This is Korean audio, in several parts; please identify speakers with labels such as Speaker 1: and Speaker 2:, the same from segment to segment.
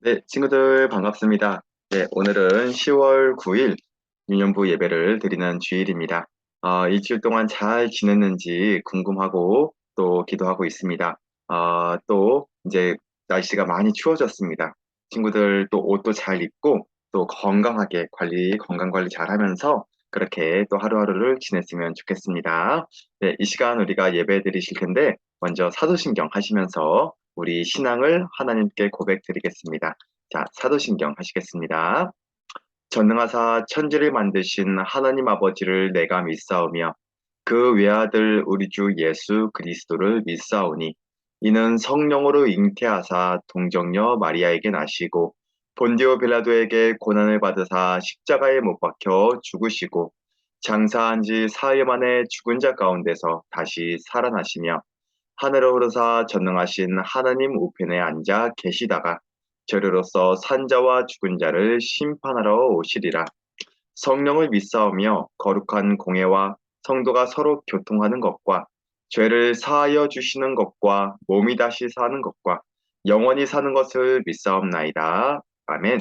Speaker 1: 네, 친구들 반갑습니다. 네, 오늘은 10월 9일 유년부 예배를 드리는 주일입니다. 일주일 동안 잘 지냈는지 궁금하고 또 기도하고 있습니다. 또 이제 날씨가 많이 추워졌습니다. 친구들 또 옷도 잘 입고 또 건강하게 건강 관리 잘 하면서 그렇게 또 하루하루를 지냈으면 좋겠습니다. 네, 이 시간 우리가 예배 드리실 텐데 먼저 사도신경 하시면서 우리 신앙을 하나님께 고백 드리겠습니다. 자, 사도신경 하시겠습니다. 전능하사 천지를 만드신 하나님 아버지를 내가 믿사오며 그 외아들 우리 주 예수 그리스도를 믿사오니 이는 성령으로 잉태하사 동정녀 마리아에게 나시고 본디오 빌라도에게 고난을 받으사 십자가에 못 박혀 죽으시고 장사한 지 사흘 만에 죽은 자 가운데서 다시 살아나시며 하늘을 오르사 전능하신 하나님 우편에 앉아 계시다가 저리로서 산자와 죽은 자를 심판하러 오시리라. 성령을 믿사오며 거룩한 공예와 성도가 서로 교통하는 것과 죄를 사하여 주시는 것과 몸이 다시 사는 것과 영원히 사는 것을 믿사옵나이다. 아멘.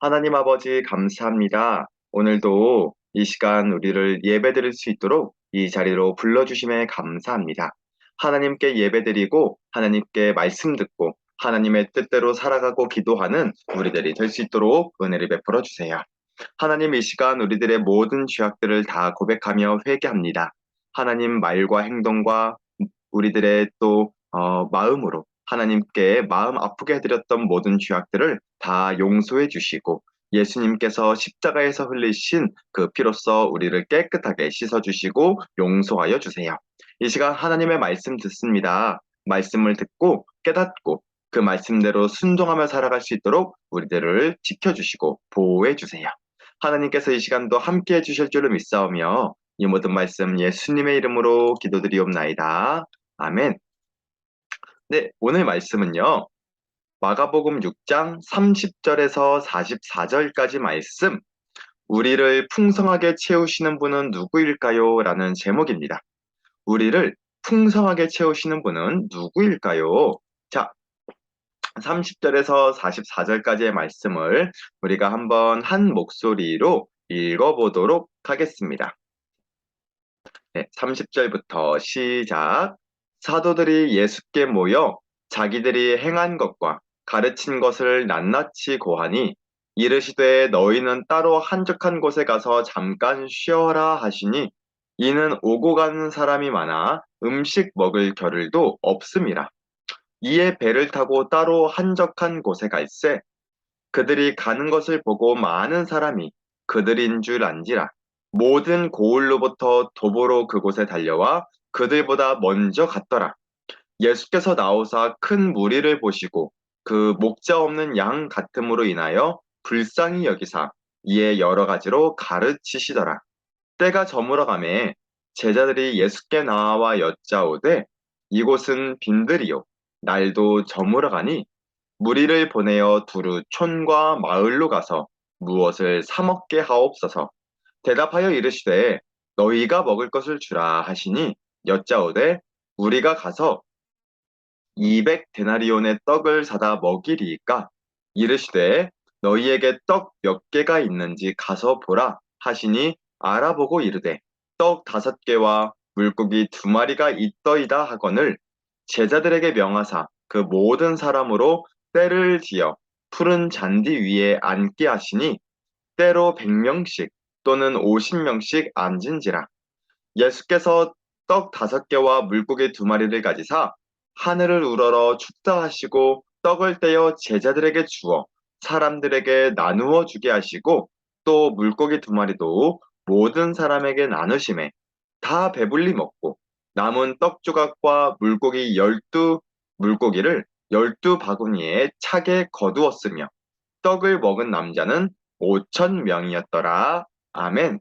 Speaker 1: 하나님 아버지 감사합니다. 오늘도 이 시간 우리를 예배드릴 수 있도록 이 자리로 불러주심에 감사합니다. 하나님께 예배드리고 하나님께 말씀 듣고 하나님의 뜻대로 살아가고 기도하는 우리들이 될 수 있도록 은혜를 베풀어 주세요. 하나님 이 시간 우리들의 모든 죄악들을 다 고백하며 회개합니다. 하나님 말과 행동과 우리들의 또 마음으로 하나님께 마음 아프게 해드렸던 모든 죄악들을 다 용서해 주시고 예수님께서 십자가에서 흘리신 그 피로써 우리를 깨끗하게 씻어주시고 용서하여 주세요. 이 시간 하나님의 말씀 듣습니다. 말씀을 듣고 깨닫고 그 말씀대로 순종하며 살아갈 수 있도록 우리들을 지켜주시고 보호해 주세요. 하나님께서 이 시간도 함께 해주실 줄을 믿사오며 이 모든 말씀 예수님의 이름으로 기도드리옵나이다. 아멘. 네, 오늘 말씀은요. 마가복음 6장 30절에서 44절까지 말씀, 우리를 풍성하게 채우시는 분은 누구일까요? 라는 제목입니다. 우리를 풍성하게 채우시는 분은 누구일까요? 자, 30절에서 44절까지의 말씀을 우리가 한번 한 목소리로 읽어보도록 하겠습니다. 네, 30절부터 시작. 사도들이 예수께 모여 자기들이 행한 것과 가르친 것을 낱낱이 고하니 이르시되 너희는 따로 한적한 곳에 가서 잠깐 쉬어라 하시니 이는 오고 가는 사람이 많아 음식 먹을 겨를도 없음이라. 이에 배를 타고 따로 한적한 곳에 갈새 그들이 가는 것을 보고 많은 사람이 그들인 줄 안지라. 모든 고을로부터 도보로 그곳에 달려와 그들보다 먼저 갔더라. 예수께서 나오사 큰 무리를 보시고 그 목자 없는 양 같음으로 인하여 불쌍히 여기사 이에 여러 가지로 가르치시더라. 때가 저물어 가매 제자들이 예수께 나와 여짜오되 이곳은 빈들이요 날도 저물어 가니 무리를 보내어 두루 촌과 마을로 가서 무엇을 사 먹게 하옵소서. 대답하여 이르시되 너희가 먹을 것을 주라 하시니 여짜오되 우리가 가서 200데나리온의 떡을 사다 먹이리이까 이르시되 너희에게 떡 몇 개가 있는지 가서 보라 하시니 알아보고 이르되 떡 5개와 물고기 2마리가 있더이다 하거늘 제자들에게 명하사 그 모든 사람으로 때를 지어 푸른 잔디 위에 앉게 하시니 때로 100명씩 또는 50명씩 앉은지라. 예수께서 떡 5개와 물고기 2마리를 가지사 하늘을 우러러 축사하시고 떡을 떼어 제자들에게 주어 사람들에게 나누어 주게 하시고 또 물고기 2마리도 모든 사람에게 나누심에 다 배불리 먹고 남은 떡 조각과 물고기 12물고기를 12바구니에 차게 거두었으며 떡을 먹은 남자는 5,000명이었더라. 아멘.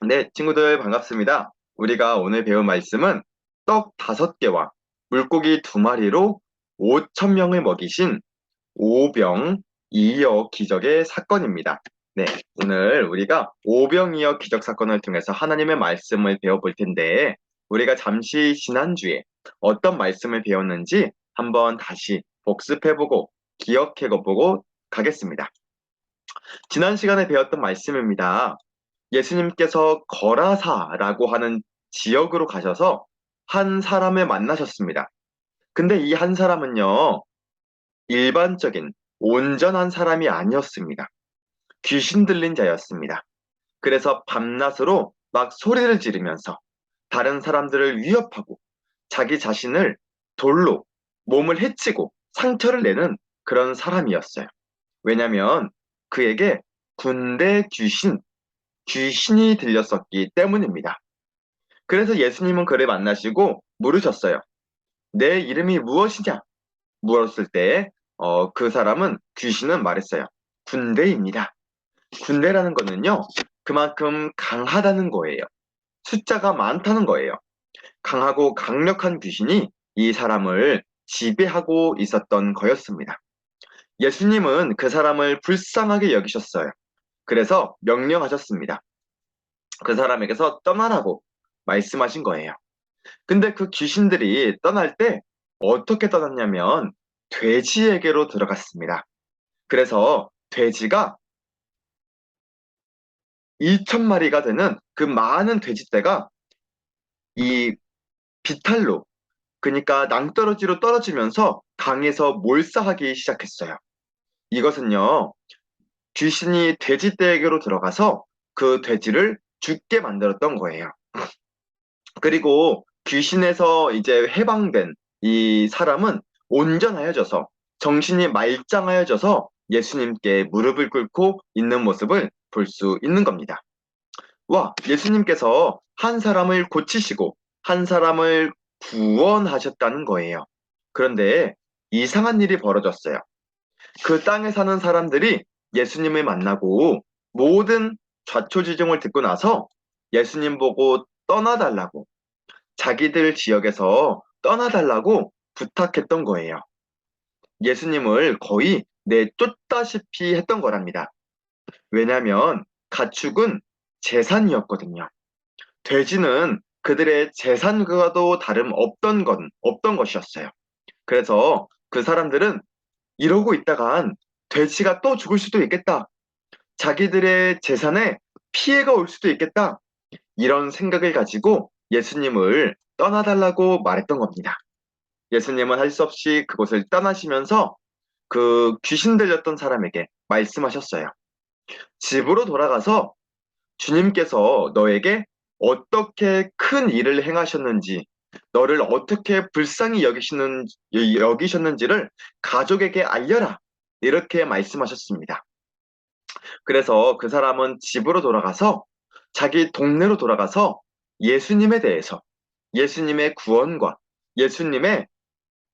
Speaker 1: 네, 친구들 반갑습니다. 우리가 오늘 배운 말씀은 떡 5개와 물고기 2마리로 5,000명을 먹이신 오병이어 기적의 사건입니다. 네, 오늘 우리가 오병이어 기적 사건을 통해서 하나님의 말씀을 배워볼 텐데 우리가 잠시 지난주에 어떤 말씀을 배웠는지 한번 다시 복습해보고 기억해보고 가겠습니다. 지난 시간에 배웠던 말씀입니다. 예수님께서 거라사라고 하는 지역으로 가셔서 한 사람을 만나셨습니다. 근데 이 한 사람은요, 일반적인 온전한 사람이 아니었습니다. 귀신 들린 자였습니다. 그래서 밤낮으로 막 소리를 지르면서 다른 사람들을 위협하고 자기 자신을 돌로 몸을 해치고 상처를 내는 그런 사람이었어요. 왜냐하면 그에게 군대 귀신이 들렸었기 때문입니다. 그래서 예수님은 그를 만나시고 물으셨어요. 내 이름이 무엇이냐? 물었을 때 그 사람은 귀신은 말했어요. 군대입니다. 군대라는 거는요, 그만큼 강하다는 거예요. 숫자가 많다는 거예요. 강하고 강력한 귀신이 이 사람을 지배하고 있었던 거였습니다. 예수님은 그 사람을 불쌍하게 여기셨어요. 그래서 명령하셨습니다. 그 사람에게서 떠나라고 말씀하신 거예요. 근데 그 귀신들이 떠날 때 어떻게 떠났냐면 돼지에게로 들어갔습니다. 그래서 돼지가 2,000마리가 되는 그 많은 돼지떼가 이 비탈로, 그러니까 낭떠러지로 떨어지면서 강에서 몰사하기 시작했어요. 이것은요, 귀신이 돼지떼에게로 들어가서 그 돼지를 죽게 만들었던 거예요. 그리고 귀신에서 이제 해방된 이 사람은 온전하여져서 정신이 말짱하여져서 예수님께 무릎을 꿇고 있는 모습을 볼 수 있는 겁니다. 와, 예수님께서 한 사람을 고치시고 한 사람을 구원하셨다는 거예요. 그런데 이상한 일이 벌어졌어요. 그 땅에 사는 사람들이 예수님을 만나고 모든 좌초지종을 듣고 나서 예수님 보고 떠나달라고, 자기들 지역에서 떠나달라고 부탁했던 거예요. 예수님을 거의 내쫓다시피 했던 거랍니다. 왜냐하면 가축은 재산이었거든요. 돼지는 그들의 재산과도 없던 것이었어요. 그래서 그 사람들은 이러고 있다간 돼지가 또 죽을 수도 있겠다. 자기들의 재산에 피해가 올 수도 있겠다. 이런 생각을 가지고 예수님을 떠나달라고 말했던 겁니다. 예수님은 할 수 없이 그곳을 떠나시면서 그 귀신 들렸던 사람에게 말씀하셨어요. 집으로 돌아가서 주님께서 너에게 어떻게 큰 일을 행하셨는지, 너를 어떻게 불쌍히 여기셨는지를 가족에게 알려라. 이렇게 말씀하셨습니다. 그래서 그 사람은 집으로 돌아가서 자기 동네로 돌아가서 예수님에 대해서, 예수님의 구원과 예수님의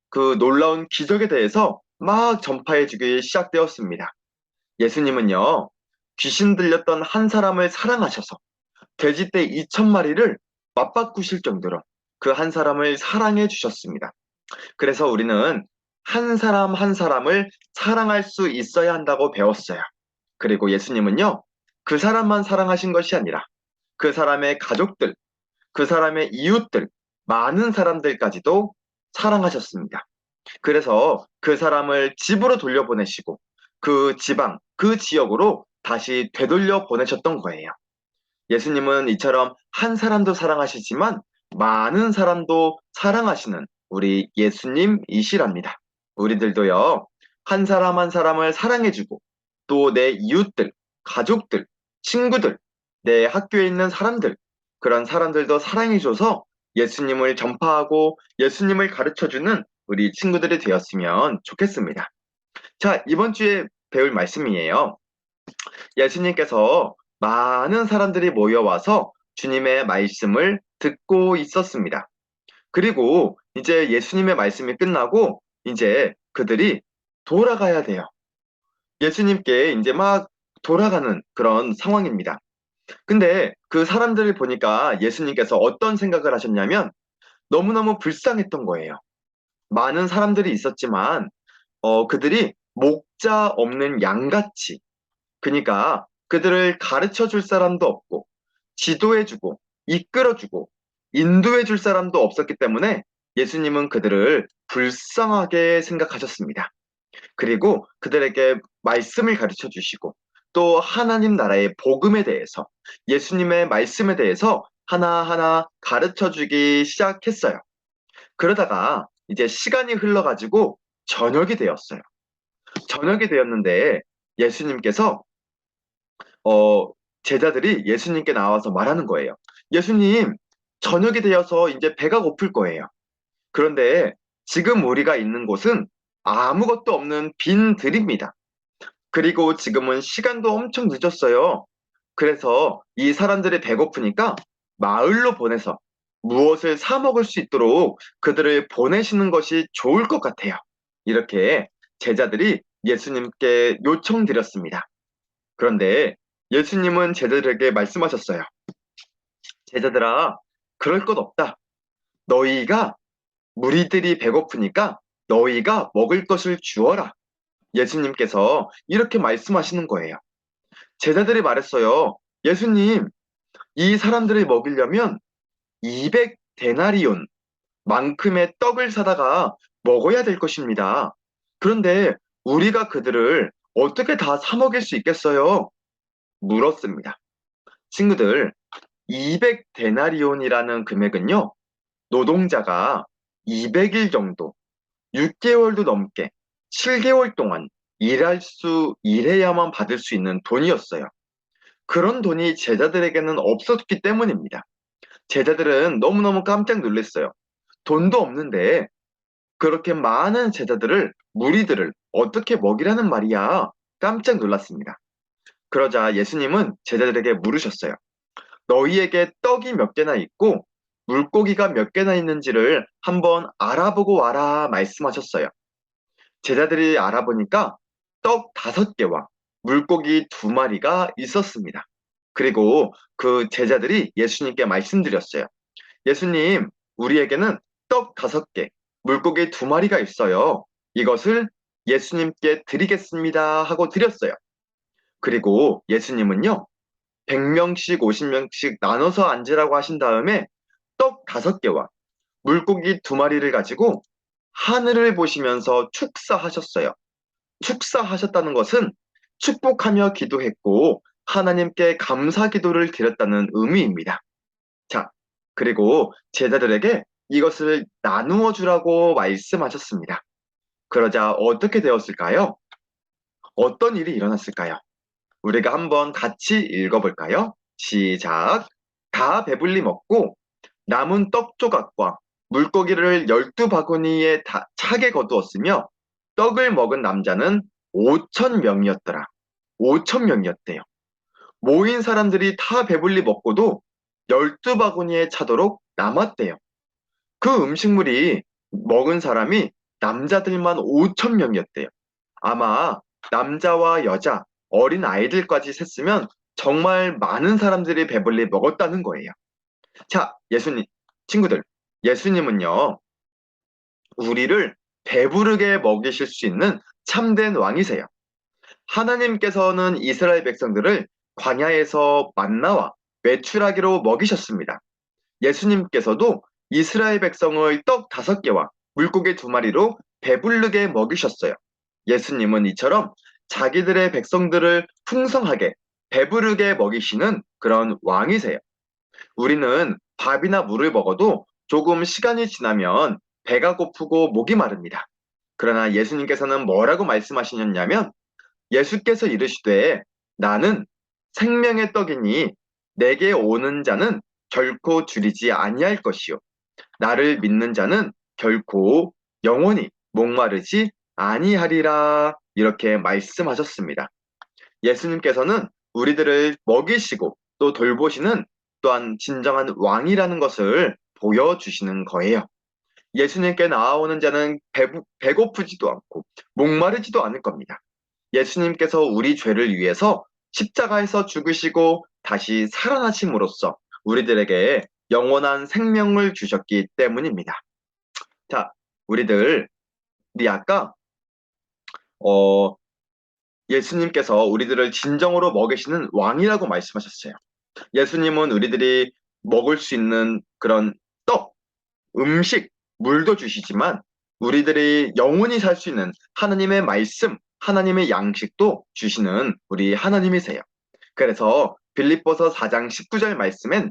Speaker 1: 그 놀라운 기적에 대해서 막 전파해 주기 시작되었습니다. 예수님은요, 귀신 들렸던 한 사람을 사랑하셔서 돼지떼 2,000마리를 맞바꾸실 정도로 그 한 사람을 사랑해 주셨습니다. 그래서 우리는 한 사람 한 사람을 사랑할 수 있어야 한다고 배웠어요. 그리고 예수님은요, 그 사람만 사랑하신 것이 아니라 그 사람의 가족들, 그 사람의 이웃들, 많은 사람들까지도 사랑하셨습니다. 그래서 그 사람을 집으로 돌려보내시고 그 지방, 그 지역으로 다시 되돌려 보내셨던 거예요. 예수님은 이처럼 한 사람도 사랑하시지만 많은 사람도 사랑하시는 우리 예수님이시랍니다. 우리들도요, 한 사람 한 사람을 사랑해주고 또 내 이웃들, 가족들, 친구들, 내 학교에 있는 사람들, 그런 사람들도 사랑해줘서 예수님을 전파하고 예수님을 가르쳐주는 우리 친구들이 되었으면 좋겠습니다. 자, 이번 주에 배울 말씀이에요. 예수님께서 많은 사람들이 모여와서 주님의 말씀을 듣고 있었습니다. 그리고 이제 예수님의 말씀이 끝나고 이제 그들이 돌아가야 돼요. 예수님께 이제 막 돌아가는 그런 상황입니다. 근데 그 사람들을 보니까 예수님께서 어떤 생각을 하셨냐면 너무너무 불쌍했던 거예요. 많은 사람들이 있었지만 그들이 목자 없는 양같이, 그러니까 그들을 가르쳐 줄 사람도 없고 지도해 주고 이끌어 주고 인도해 줄 사람도 없었기 때문에 예수님은 그들을 불쌍하게 생각하셨습니다. 그리고 그들에게 말씀을 가르쳐 주시고 또 하나님 나라의 복음에 대해서 예수님의 말씀에 대해서 하나하나 가르쳐 주기 시작했어요. 그러다가 이제 시간이 흘러가지고 저녁이 되었어요. 저녁이 되었는데 예수님께서 어, 제자들이 예수님께 나와서 말하는 거예요. 예수님, 저녁이 되어서 이제 배가 고플 거예요. 그런데 지금 우리가 있는 곳은 아무것도 없는 빈 들입니다. 그리고 지금은 시간도 엄청 늦었어요. 그래서 이 사람들이 배고프니까 마을로 보내서 무엇을 사 먹을 수 있도록 그들을 보내시는 것이 좋을 것 같아요. 이렇게 제자들이 예수님께 요청드렸습니다. 그런데 예수님은 제자들에게 말씀하셨어요. 제자들아, 그럴 것 없다. 너희가 무리들이 배고프니까 너희가 먹을 것을 주어라. 예수님께서 이렇게 말씀하시는 거예요. 제자들이 말했어요. 예수님, 이 사람들을 먹이려면 200데나리온 만큼의 떡을 사다가 먹어야 될 것입니다. 그런데 우리가 그들을 어떻게 다 사 먹일 수 있겠어요? 물었습니다. 친구들, 200데나리온이라는 금액은요, 노동자가 200일 정도, 6개월도 넘게, 7개월 동안 일해야만 받을 수 있는 돈이었어요. 그런 돈이 제자들에게는 없었기 때문입니다. 제자들은 너무너무 깜짝 놀랐어요. 돈도 없는데 그렇게 많은 제자들을, 무리들을 어떻게 먹이라는 말이야? 깜짝 놀랐습니다. 그러자 예수님은 제자들에게 물으셨어요. 너희에게 떡이 몇 개나 있고 물고기가 몇 개나 있는지를 한번 알아보고 와라 말씀하셨어요. 제자들이 알아보니까 떡 5개와 물고기 2마리가 있었습니다. 그리고 그 제자들이 예수님께 말씀드렸어요. 예수님, 우리에게는 떡 5개, 물고기 2마리가 있어요. 이것을 예수님께 드리겠습니다 하고 드렸어요. 그리고 예수님은요, 100명씩 50명씩 나눠서 앉으라고 하신 다음에 떡 5개와 물고기 2마리를 가지고 하늘을 보시면서 축사하셨어요. 축사하셨다는 것은 축복하며 기도했고 하나님께 감사 기도를 드렸다는 의미입니다. 자, 그리고 제자들에게 이것을 나누어 주라고 말씀하셨습니다. 그러자 어떻게 되었을까요? 어떤 일이 일어났을까요? 우리가 한번 같이 읽어볼까요? 시작. 다 배불리 먹고 남은 떡 조각과 물고기를 12바구니에 다 차게 거두었으며 떡을 먹은 남자는 5천 명이었더라. 5천 명이었대요. 모인 사람들이 다 배불리 먹고도 12바구니에 차도록 남았대요. 그 음식물이 먹은 사람이 남자들만 5천 명이었대요. 아마 남자와 여자, 어린 아이들까지 셌으면 정말 많은 사람들이 배불리 먹었다는 거예요. 자, 예수님, 친구들, 예수님은요, 우리를 배부르게 먹이실 수 있는 참된 왕이세요. 하나님께서는 이스라엘 백성들을 광야에서 만나와 메추라기로 먹이셨습니다. 예수님께서도 이스라엘 백성을 떡 5개와 물고기 2마리로 배부르게 먹이셨어요. 예수님은 이처럼 자기들의 백성들을 풍성하게 배부르게 먹이시는 그런 왕이세요. 우리는 밥이나 물을 먹어도 조금 시간이 지나면 배가 고프고 목이 마릅니다. 그러나 예수님께서는 뭐라고 말씀하시냐면 예수께서 이르시되 나는 생명의 떡이니 내게 오는 자는 결코 줄이지 아니할 것이요 나를 믿는 자는 결코 영원히 목마르지 아니하리라 이렇게 말씀하셨습니다. 예수님께서는 우리들을 먹이시고 또 돌보시는 또한 진정한 왕이라는 것을 보여주시는 거예요. 예수님께 나아오는 자는 배고프지도 않고 목마르지도 않을 겁니다. 예수님께서 우리 죄를 위해서 십자가에서 죽으시고 다시 살아나심으로써 우리들에게 영원한 생명을 주셨기 때문입니다. 자, 우리 아까 어, 예수님께서 우리들을 진정으로 먹이시는 왕이라고 말씀하셨어요. 예수님은 우리들이 먹을 수 있는 그런 떡, 음식, 물도 주시지만 우리들이 영원히 살 수 있는 하나님의 말씀, 하나님의 양식도 주시는 우리 하나님이세요. 그래서 빌립보서 4장 19절 말씀엔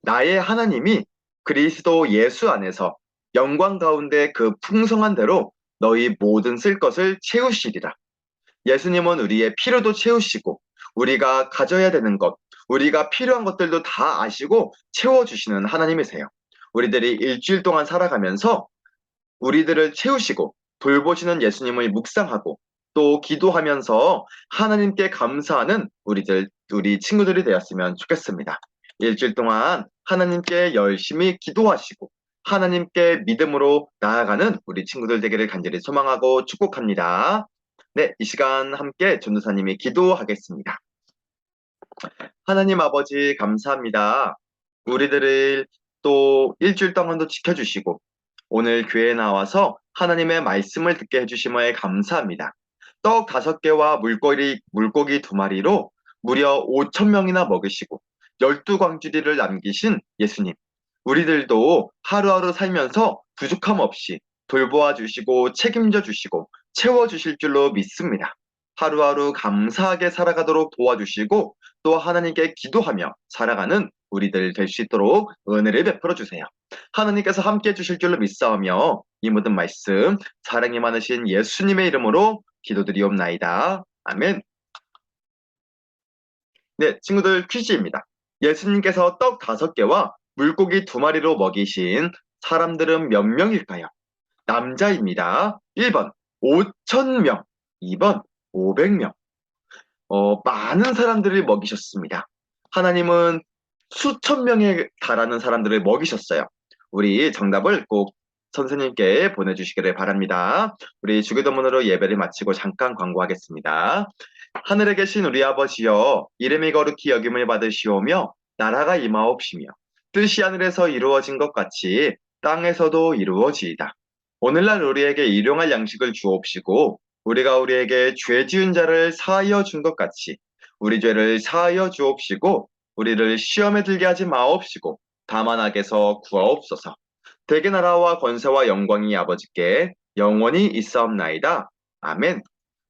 Speaker 1: 나의 하나님이 그리스도 예수 안에서 영광 가운데 그 풍성한 대로 너희 모든 쓸 것을 채우시리라. 예수님은 우리의 필요도 채우시고 우리가 가져야 되는 것, 우리가 필요한 것들도 다 아시고 채워주시는 하나님이세요. 우리들이 일주일 동안 살아가면서 우리들을 채우시고 돌보시는 예수님을 묵상하고 또 기도하면서 하나님께 감사하는 우리 친구들이 되었으면 좋겠습니다. 일주일 동안 하나님께 열심히 기도하시고 하나님께 믿음으로 나아가는 우리 친구들 되기를 간절히 소망하고 축복합니다. 네, 이 시간 함께 전도사님이 기도하겠습니다. 하나님 아버지 감사합니다. 우리들을 또 일주일 동안도 지켜주시고 오늘 교회에 나와서 하나님의 말씀을 듣게 해주심에 감사합니다. 떡 5개와 물고기 2마리로 무려 5,000명이나 먹이시고 12광주리를 남기신 예수님. 우리들도 하루하루 살면서 부족함 없이 돌보아 주시고 책임져 주시고 채워 주실 줄로 믿습니다. 하루하루 감사하게 살아가도록 도와주시고 또 하나님께 기도하며 살아가는 우리들 될 수 있도록 은혜를 베풀어 주세요. 하나님께서 함께 해주실 줄로 믿사오며 이 모든 말씀 사랑이 많으신 예수님의 이름으로 기도드리옵나이다. 아멘. 네, 친구들 퀴즈입니다. 예수님께서 떡 5개와 물고기 2마리로 먹이신 사람들은 몇 명일까요? 남자입니다. 1번 5,000명, 2번 500명. 많은 사람들을 먹이셨습니다. 하나님은 수천 명에 달하는 사람들을 먹이셨어요. 우리 정답을 꼭 선생님께 보내주시기를 바랍니다. 우리 주기도문으로 예배를 마치고 잠깐 광고하겠습니다. 하늘에 계신 우리 아버지여, 이름이 거룩히 여김을 받으시오며 나라가 임하옵시며 뜻이 하늘에서 이루어진 것 같이 땅에서도 이루어지이다. 오늘날 우리에게 일용할 양식을 주옵시고 우리가 우리에게 죄 지은 자를 사하여 준 것 같이 우리 죄를 사하여 주옵시고 우리를 시험에 들게 하지 마옵시고 다만 악에서 구하옵소서. 대개 나라와 권세와 영광이 아버지께 영원히 있사옵나이다. 아멘.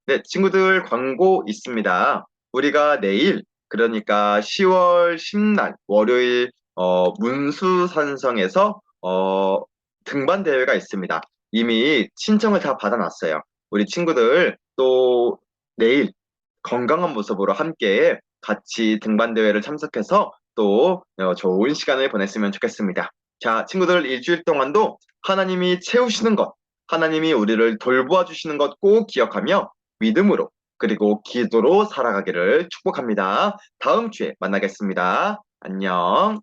Speaker 1: 네, 친구들 광고 있습니다. 우리가 내일 그러니까 10월 10날 월요일 문수산성에서 등반 대회가 있습니다. 이미 신청을 다 받아놨어요. 우리 친구들 또 내일 건강한 모습으로 함께 같이 등반 대회를 참석해서 또 좋은 시간을 보냈으면 좋겠습니다. 자, 친구들 일주일 동안도 하나님이 채우시는 것, 하나님이 우리를 돌보아 주시는 것 꼭 기억하며 믿음으로 그리고 기도로 살아가기를 축복합니다. 다음 주에 만나겠습니다. 안녕.